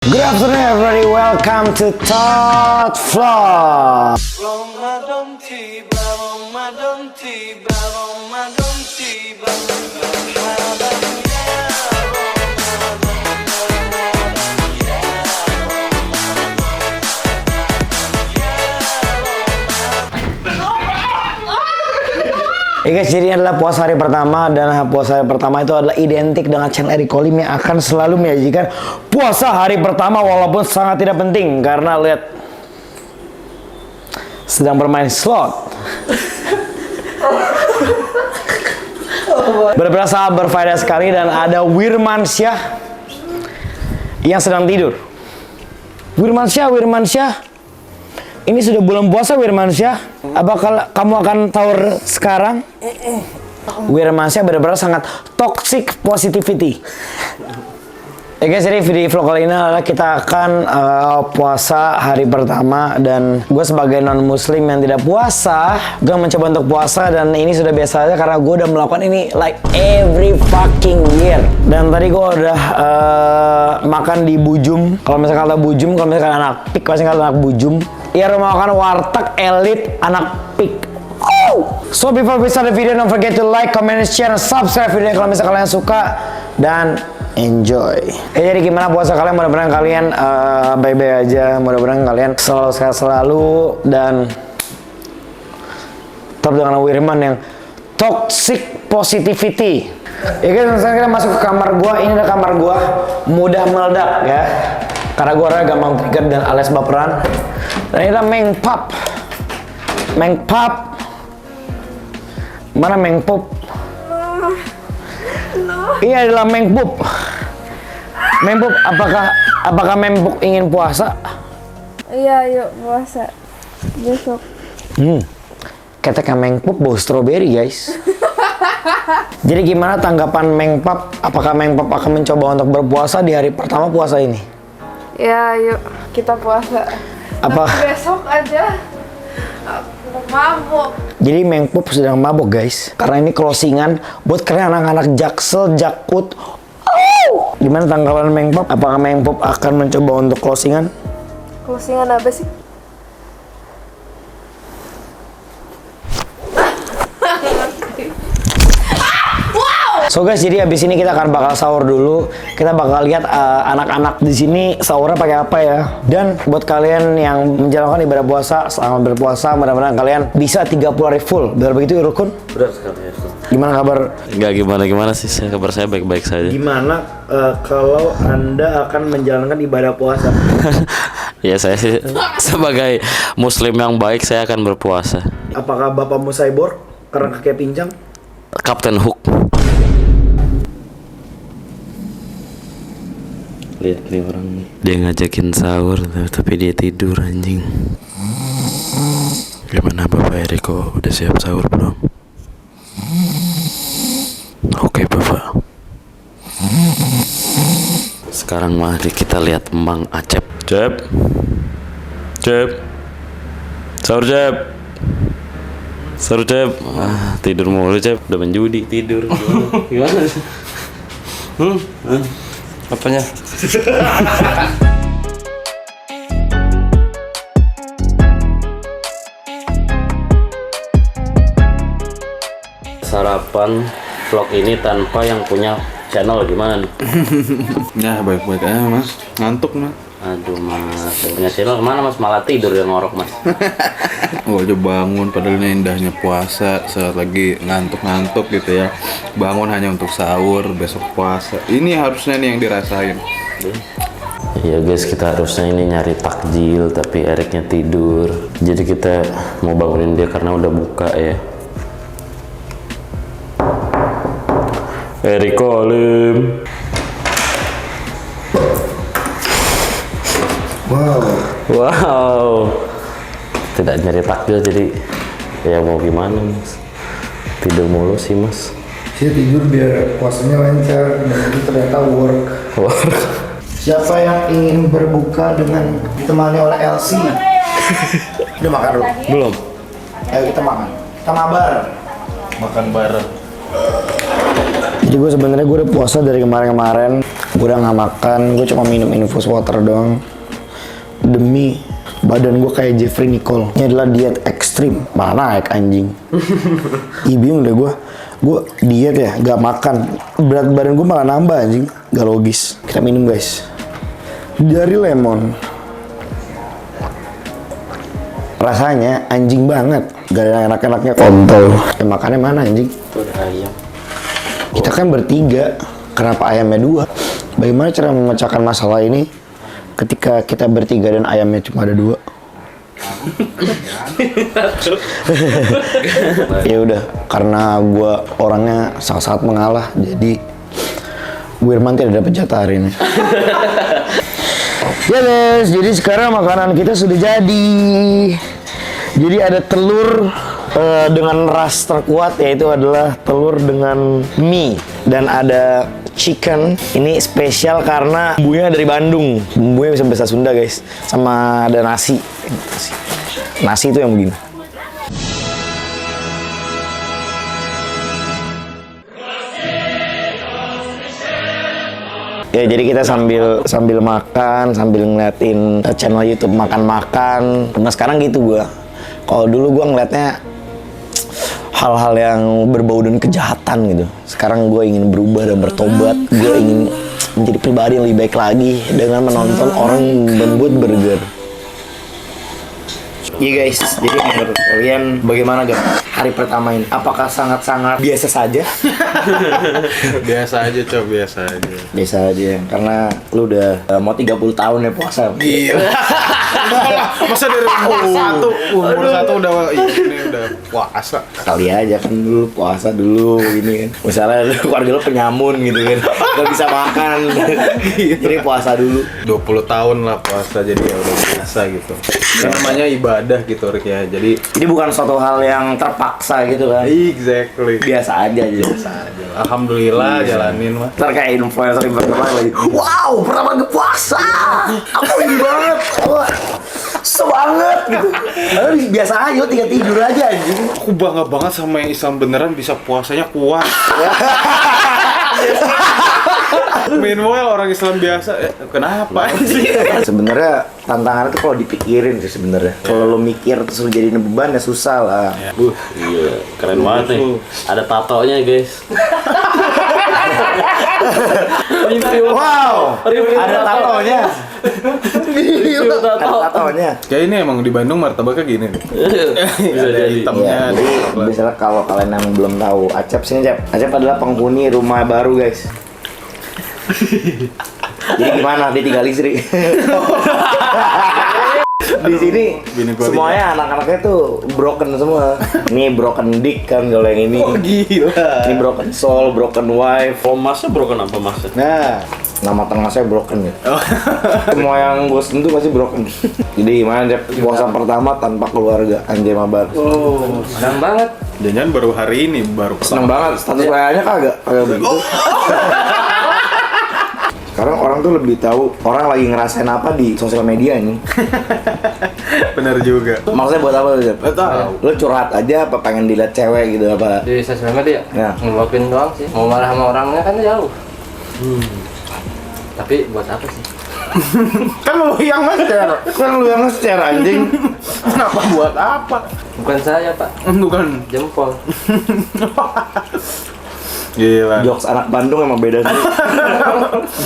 Good afternoon everybody, welcome to Thought Vlog. Ramadan tiba, Ramadan tiba, Ramadan tiba. Marhaban ya Guys, jadi ini adalah puasa hari pertama dan puasa hari pertama itu adalah identik dengan channel Eric Kolim yang akan selalu menyajikan puasa hari pertama walaupun sangat tidak penting karena lihat sedang bermain slot. Berasa berfaedah sekali dan ada Wirmansyah yang sedang tidur. Wirmansyah. Ini sudah bulan puasa Wirmansyah. Apakah kamu akan sahur sekarang? Wirmansyah benar-benar sangat toxic positivity. Guys, jadi video vlog kali ini adalah kita akan puasa hari pertama dan gue sebagai non muslim yang tidak puasa, gue mencoba untuk puasa dan ini sudah biasa aja karena gue udah melakukan ini like every fucking year. Dan tadi gue udah makan di Bujum. Kalau misalkan kata Bujum, kalau misalkan anak pik, pasti kata anak Bujum. Ya, rumah makan warteg elit anak pik. Oh! So before we start the video, don't forget to like, comment, share, and subscribe video kalau misalkan kalian suka dan enjoy. Jadi gimana puasa kalian? Mudah-mudahan kalian baik-baik aja. Mudah-mudahan kalian selalu sehat selalu dan tetap dengan Wirman yang toxic positivity. Ya guys, misalnya kita masuk ke kamar gua. Ini adalah kamar gua, mudah meledak ya. Karena gua orangnya gampang trigger dan alias baperan. Dan ini adalah Mengpap. Mengpap. Mana Mengpup? Ini adalah Mengpup. Mengpup, apakah Mengpup ingin puasa? Iya, yuk puasa besok. Ketek Mengpup bau stroberi, guys. Jadi gimana tanggapan Mengpap? Apakah Mengpap akan mencoba untuk berpuasa di hari pertama puasa ini? Ya, yuk kita puasa. Apa? Tapi besok aja mabuk. Jadi Mengpup sedang mabuk, guys. Karena ini closingan buat kalian anak-anak Jaksel, Jakut. Oh! Gimana tanggapan Mengpup? Apakah Mengpup akan mencoba untuk closingan? Closingan apa sih? So guys, jadi abis ini kita akan bakal sahur dulu. Kita bakal lihat anak-anak di sini sahurnya pakai apa ya. Dan buat kalian yang menjalankan ibadah puasa, selamat berpuasa. Mudah-mudahan kalian bisa 30 hari full. Benar begitu, Rukun? Benar sekali ya. Gimana kabar? Enggak gimana sih, kabar saya baik-baik saja. Gimana kalau Anda akan menjalankan ibadah puasa? Ya, saya sih sebagai muslim yang baik saya akan berpuasa. Apakah bapakmu cyborg karena kakinya pincang? Kapten Hook. Lihat nih orang nih. Dia ngajakin sahur tapi dia tidur, anjing. Gimana Bapak Eriko, udah siap sahur belum? Oke Bapak. Sekarang mari kita lihat Mang Acep. Cep. Sahur Cep. Sahur Cep. Tidur mulu Cep, udah menjudi tidur. Gimana? Apanya? Sarapan vlog ini tanpa yang punya channel gimana nih? Ya baik-baik aja mas, ngantuk mas. Aduh mas, yang punya channel kemana mas? Malah tidur yang ngorok mas. Gue aja bangun, padahal ini indahnya puasa. Saat lagi ngantuk-ngantuk gitu ya, bangun hanya untuk sahur, besok puasa. Ini harusnya nih yang dirasain. Iya guys, kita harusnya ini nyari takjil, tapi Eriknya tidur. Jadi kita mau bangunin dia karena udah buka ya. Erik Kolim. Wow. Tidak nyari takjil jadi ya mau gimana mas? Tidur mulu sih mas. Saya tidur biar puasanya lancar dan itu ternyata work. Siapa yang ingin berbuka dengan ditemani oleh Elsie? Udah makan dulu? Belum. Ayo kita makan. Kita mabar. Makan bareng. Jadi gue sebenarnya udah puasa dari kemarin-kemarin. Gue udah nggak makan, gue cuma minum infus water doang. Demi badan gue kayak Jeffrey Nicole. Ini adalah diet ekstrim. Malah naik anjing. Ih bingung deh gue diet ya, gak makan. Berat badan gue malah nambah anjing. Gak logis. Kita minum guys. Dari lemon. Rasanya anjing banget. Gak ada enak-enaknya kontol. Makannya mana anjing? Itu ada ayam. Kita kan bertiga. Kenapa ayamnya 2? Bagaimana cara memecahkan masalah ini ketika kita bertiga dan ayamnya cuma ada 2? Ya udah, karena gue orangnya sangat mengalah, jadi Wirman tidak dapat jatah hari ini. Ya guys, jadi sekarang makanan kita sudah jadi. Jadi ada telur dengan ras terkuat, yaitu adalah telur dengan mie, dan ada chicken. Ini spesial karena bumbunya dari Bandung. Bumbunya bisa bahasa Sunda guys. Sama ada nasi. Nasi itu yang begini. Ya jadi kita sambil makan, sambil ngeliatin channel YouTube makan-makan. Nah sekarang gitu gua. Kalau dulu gua ngeliatnya hal-hal yang berbau dan kejahatan gitu. Sekarang gue ingin berubah dan bertobat. Gue ingin menjadi pribadi yang lebih baik lagi dengan menonton orang membuat burger. Iya guys, jadi menurut kalian bagaimana guys hari pertama ini? Apakah sangat-sangat biasa saja? Biasa aja coba, biasa aja. Biasa aja, karena lu udah mau 30 tahun ya puasa. Gila. Masa dari umur satu udah ini udah puasa. Kali aja kan dulu puasa dulu gini kan. Misalnya keluarga lu penyamun gitu kan. Gak bisa makan. Jadi puasa dulu. 20 tahun lah puasa, jadi ya udah biasa gitu. Yang namanya ibadah gitu Rik ya. Jadi Ini bukan suatu hal yang terpaksa gitu kan. exactly. Biasa aja. Alhamdulillah jalanin mah. Ntar kayak influencer lagi. Wow, pertama kali puasa. Aku ini banget. Sebanget gitu. Biasa aja, tinggal tidur aja anjing. Aku bangga banget sama yang Islam beneran bisa puasanya kuat. Meanwhile orang Islam biasa, kenapa sih? Sebenarnya tantangannya tuh kalau dipikirin sih sebenarnya. Kalau lo mikir terus lo jadiin beban ya susah lah. Iya, keren banget nih. Ada tatonya guys. Wow, ada tatonya. Ada tatonya. Kayak ini emang di Bandung martabaknya gini nih. Bisa Ada jadi. hitamnya, Ya, ada jadi coklat. misalnya kalau kalian yang belum tahu, Acep sini Acep. Acep adalah penghuni rumah baru guys. Jadi gimana? Dia tinggal istri. Di sini Bini gua semuanya anak-anaknya tuh broken semua. Ini broken dick kan kalau yang ini. Oh gila. Ini broken soul, broken wife. Oh masnya broken apa masnya? Nah, nama tengah saya broken ya. Semua yang gue sentuh pasti broken. Jadi gimana Dep? Puasa pertama tanpa keluarga, anjay mabar. Oh, senang banget. Jangan baru hari ini baru Seneng banget, status WA-nya kagak begitu. Sekarang orang tuh lebih tahu orang lagi ngerasain apa di sosial media ini. Bener juga. Maksudnya buat apa tuh, Dep? Gak tahu. Lo curhat aja apa pengen dilihat cewek gitu apa? Di sosial media, Ya. ngeluapin doang sih. Mau marah sama orangnya kan jauh. Tapi buat apa sih? Kan lu yang nge-share. Kan lu yang nge-share anjing. Kenapa buat apa? Bukan saya, Pak. Bukan. Jempol. Gila. Jokes anak Bandung emang beda sih.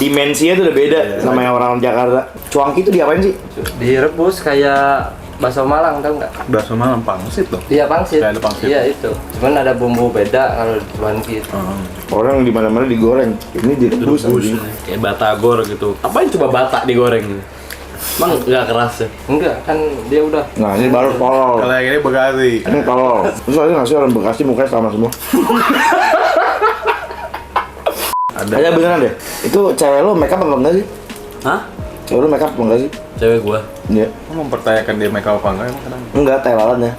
Dimensinya tuh udah beda sama yang orang Jakarta. Cuangki itu diapain sih? Direbus kayak bakso Malang, tau nggak? Bakso Malang pangsit loh. Iya, pangsit. Kayak ada pangsit. Iya, itu. Cuman ada bumbu beda kalau di cuanki itu. Orang di mana-mana digoreng. Ini direbus anjing. Kayak batagor gitu. Apain coba bata digoreng gitu? Emang nggak keras ya? Enggak, kan dia udah. Nah, ini baru tolol. Kalau yang ini Bekasi. Ini tolol. Terus aja ngasih orang Bekasi mukanya sama semua. Ada beneran deh. Itu cewek lu make up apa enggak sih? Hah? Cewek lu make up apa enggak sih? Cewek gua. Iya. Kamu mempertanyakan dia make up apa enggak emang kenapa? Enggak, telalannya.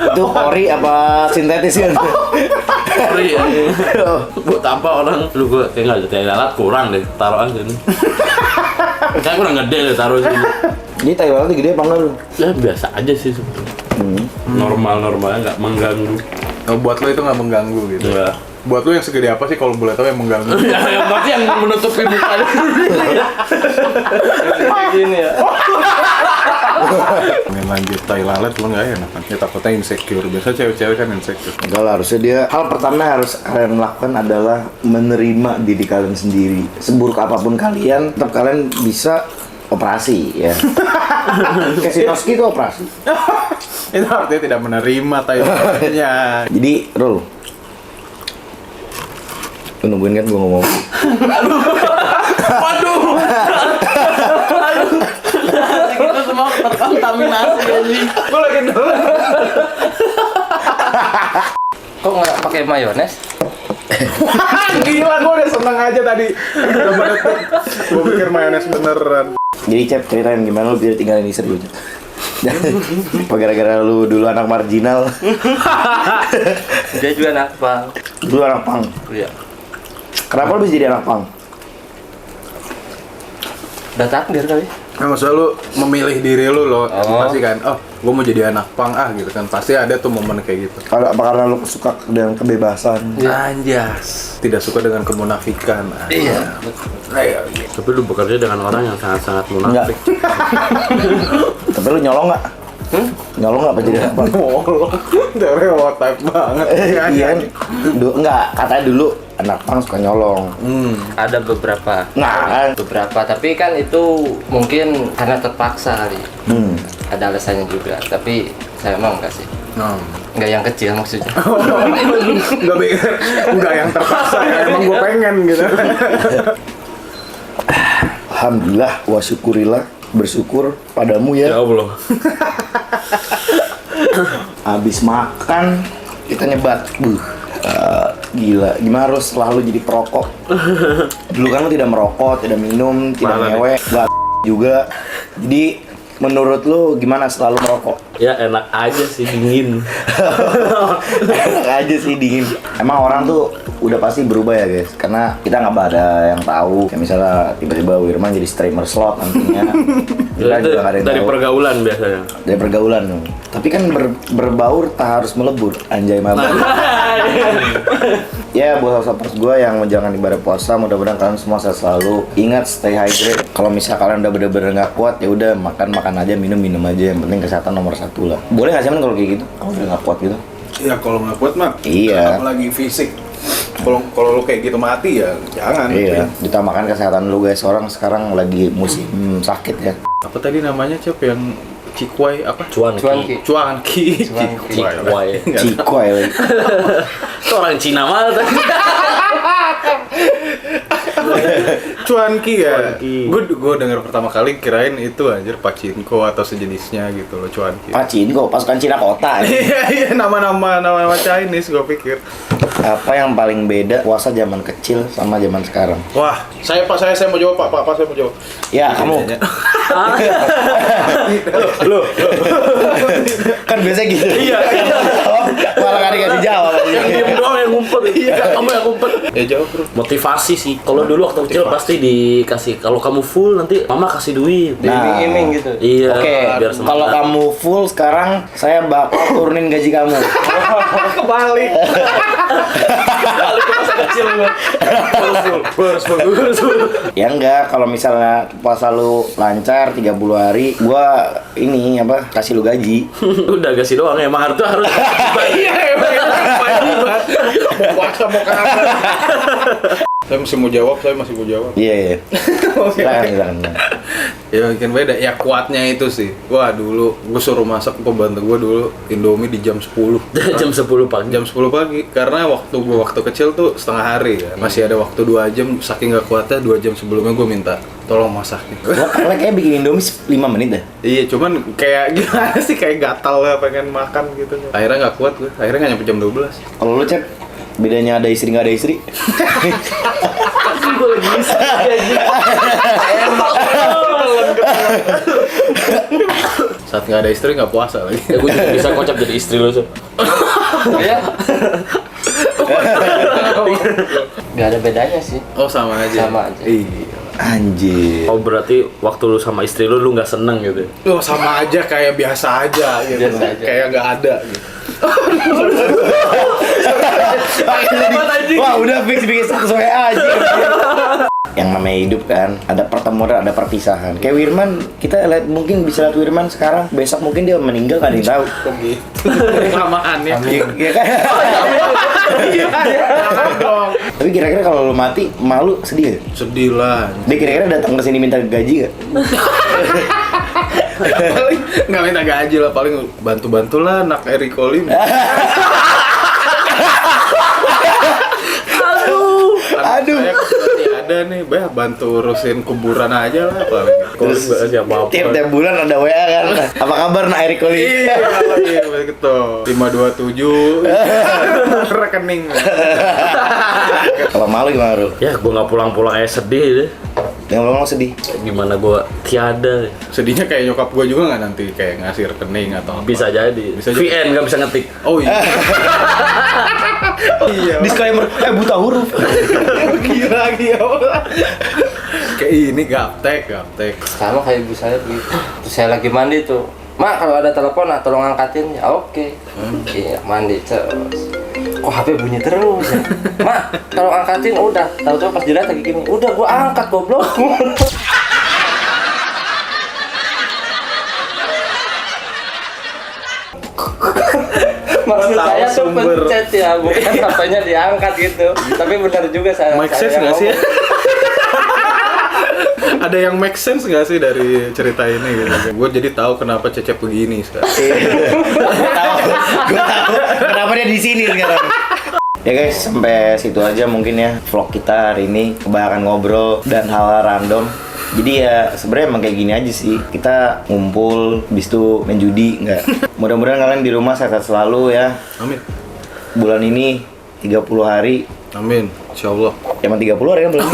Itu ori apa sintetis kan? Ori ya. Buat apa orang? Lu gua kayak nggak ada alat kurang deh. Taruh aja nih. Kayak kurang gede deh taruh sini. Ini telalannya gede apa enggak lu? Ya biasa aja sih sebetulnya. Normal-normalnya nggak mengganggu. Oh, buat lo itu nggak mengganggu gitu. Ya. Buat lu yang segede apa sih kalau boleh tahu yang mengganggu? Ya, yang berarti yang menutupi mukanya. Gini ya. Pengen lanjut tai lalat cuma nggak enak kan? Ya takutnya insecure. Biasa cewek-cewek kan insecure. Enggak lah, harusnya dia hal pertama yang harus kalian lakukan adalah menerima diri kalian sendiri. Seburuk apapun kalian, tetap kalian bisa operasi ya. Kayak si Toski itu operasi. Itu artinya tidak menerima tai lalatnya. Jadi, Rul, lu nungguin kan gue ngomong. Waduh. Kita semua terkontaminasi anjing. Gue lagi dulu. Kok nggak pakai mayones? Gila, gue udah seneng aja tadi. Udah mendetik. Gue pikir mayones beneran. Jadi Cep, ceritain gimana lu bisa tinggalin istri lu, Cep? Apa gara-gara lu dulu anak marginal? Dia juga anak pang. Dulu anak pang. Iya. Kenapa lu bisa jadi anak pang? Udah takdir kali. Nah, maksudnya lu memilih diri lu loh. Oh. Pasti kan, oh gue mau jadi anak pang gitu kan. Pasti ada tuh momen kayak gitu. Apa karena lu suka dengan kebebasan? Anjas. Tidak suka dengan kemunafikan. Iya. Tapi lu bekerja dengan orang yang sangat-sangat Enggak. munafik. Tapi lu nyolong nggak? Nyolong nggak apa jadi anak pang? Molong. Stereotype banget. Iya kan? Enggak, katanya dulu anak pang suka nyolong. Ada beberapa. Nah, kan? Beberapa, tapi kan itu mungkin karena terpaksa kali. Ada alasannya juga, tapi saya emang enggak sih. Enggak yang kecil maksudnya. Enggak pikir, enggak yang terpaksa ya, emang gue pengen gitu. Alhamdulillah wa syukurillah, bersyukur padamu ya. Ya Allah. Habis makan kita nyebat. Gila, gimana harus selalu jadi perokok? Dulu kan lu tidak merokok, tidak minum, tidak Malah ngewe, gak juga. Jadi menurut lu gimana selalu merokok? Ya enak aja sih, dingin. Enak aja sih dingin. Emang orang tuh udah pasti berubah ya guys, karena kita nggak ada yang tahu. Kayak misalnya tiba-tiba Wirman jadi streamer slot nantinya. Kita juga nggak ada yang Dari tahu. pergaulan biasanya. Dari pergaulan. Tapi kan berbaur tak harus melebur. Anjay mama. Ya buat sahabat gue yang menjalankan ibadah puasa, mudah-mudahan kalian semua sehat selalu. Ingat stay hydrate. Kalau misal kalian udah bener-bener nggak kuat, ya udah makan aja, minum aja. Yang penting kesehatan nomor satu lah. Boleh nggak sih Men kalau kayak gitu? Kalau udah nggak kuat gitu? Ya kalau nggak kuat mah, Iya. apalagi fisik. Kalau lu kayak gitu mati ya jangan. Iya. Ditambahkan kesehatan lu guys. Orang sekarang lagi musim sakit ya. Apa tadi namanya Cep yang Cikwai apa? Cuanki. Cuanki. Cikwai. Cikwai lagi. Itu orang Cina malah tadi. Cuanki ya. Cuanki. Gue denger pertama kali kirain itu anjir pachinko atau sejenisnya gitu loh Cuanki. Pachinko, pasukan Cina kota. Iya nama-nama Chinese gue pikir. Apa yang paling beda puasa zaman kecil sama zaman sekarang? Wah, saya mau jawab Pak saya mau jawab. Ya kamu. Loh. Kan biasanya gitu. Iya. Malah kan dikasih jawab. Yang diem doang yang ngumpet. Iya. Kamu yang ngumpet. Ya jawab bro. Motivasi sih. Kalau dulu waktu kecil pasti dikasih. Kalau kamu full nanti mama kasih duit. Nah. Iming-iming gitu. Iya. Oke, biar semangat. kalau kamu full sekarang saya bakal turunin gaji kamu. Kebalik. balik ke masa kecil gua. Ya enggak, kalau misalnya puasa lu lancar 30 hari, gua ini apa kasih lu gaji. Udah kasih doang emang harus Iya, puasa mau kenapa? Saya masih mau jawab. Iya, iya. Silakan. Ya mungkin beda. Ya kuatnya itu sih. Wah dulu gue suruh masak pembantu gue dulu Indomie di jam 10. jam 10 pagi. Jam 10 pagi. Karena waktu kecil tuh setengah hari kan. Masih ada waktu 2 jam. Saking gak kuatnya 2 jam sebelumnya gue minta tolong masakin. Gua kayak bikin Indomie 5 menit dah. Iya cuman kayak gimana sih kayak gatal lah pengen makan gitu. Akhirnya gak kuat gue. Akhirnya gak nyampe jam 12. Kalau lu Cep, bedanya ada istri nggak ada istri? Gue lagi isi Saat gak ada istri gak puasa lagi. ya gue juga bisa kocap jadi istri lo tuh. Iya. Gak ada bedanya sih. Oh sama aja. Sama aja. Iya. Anjir. Oh berarti waktu lu sama istri lu nggak seneng gitu? Oh sama aja kayak biasa aja gitu. Biasa aja. Kayak gak ada gitu. Wah udah fix bikin status WA aja. Yang namanya hidup kan, ada pertemuan, ada perpisahan. Kayak Wirman, kita lihat mungkin bisa lihat Wirman sekarang, besok mungkin dia meninggal kan yang tahu. Gitu. Kelamaannya. Iya kan? Tapi kira-kira kalau lu mati, malu sedih gak? Sedih lah. Dia kira-kira datang ke sini minta gaji gak? Paling nggak minta gaji lah, paling bantu-bantu lah anak Eric Olim. Aduh. Saya seperti ada nih, bantu urusin kuburan aja lah paling. Terus siapa tiap bulan ada WA kan? Apa kabar nak Eric Oli? Iya, gitu. 527 rekening. Kalau malu gimana Ru? Ya gue nggak pulang-pulang aja sedih deh. Yang lo sedih? Gimana gue tiada. Sedihnya kayak nyokap gue juga nggak nanti kayak ngasih rekening atau apa? Bisa jadi. Bisa jadi. VN nggak bisa ngetik. Oh iya. Iya. Disclaimer, buta huruf. Gila. Kayak ini gaptek. Sama kayak ibu saya begitu. Terus saya lagi mandi tuh, Mak kalau ada telepon tolong angkatin ya. Oke. Iya mandi terus. Kok HP bunyi terus ya? Mak kalau angkatin udah. Tahu-tahu pas dilihat lagi gini, udah gua angkat goblok. Maksud saya tuh pencet ya, bukan HP-nya diangkat gitu. Tapi benar juga saya. Make sense nggak sih? Ada yang make sense nggak sih dari cerita ini gitu? Gue jadi tahu kenapa Cecep begini sekarang. Gue tahu kenapa dia di sini sekarang. Ya guys, sampai situ aja mungkin ya vlog kita hari ini, kebanyakan ngobrol dan hal random. Jadi ya sebenarnya emang kayak gini aja sih. Kita ngumpul, habis itu main judi, enggak. Mudah-mudahan kalian di rumah sehat selalu ya. Amin. Bulan ini 30 hari. Amin. Insyaallah. Emang 30 hari kan belum?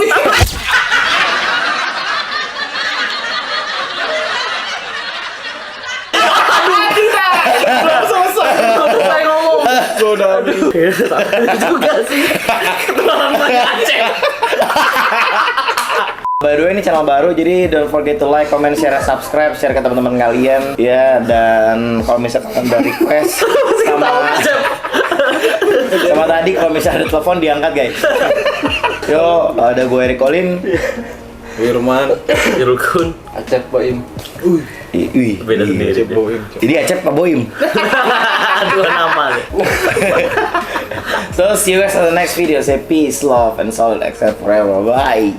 Selesai ngomong. Gue udah habis. Juga sih. Ketularan banyak Aceh. By the way, ini channel baru, jadi don't forget to like, comment, share, subscribe, share ke teman-teman kalian ya. Dan kalau misalkan ada request sama tadi kalau misalnya ada telepon diangkat guys. Yo, ada gue Eric Olin, Wirman. Irukun. Acep Boim. Wih, Beda sendiri. Jadi Acep Pak Boim. Dua nama deh. So see you guys on the next video. Say peace, love, and solid accept forever. Bye.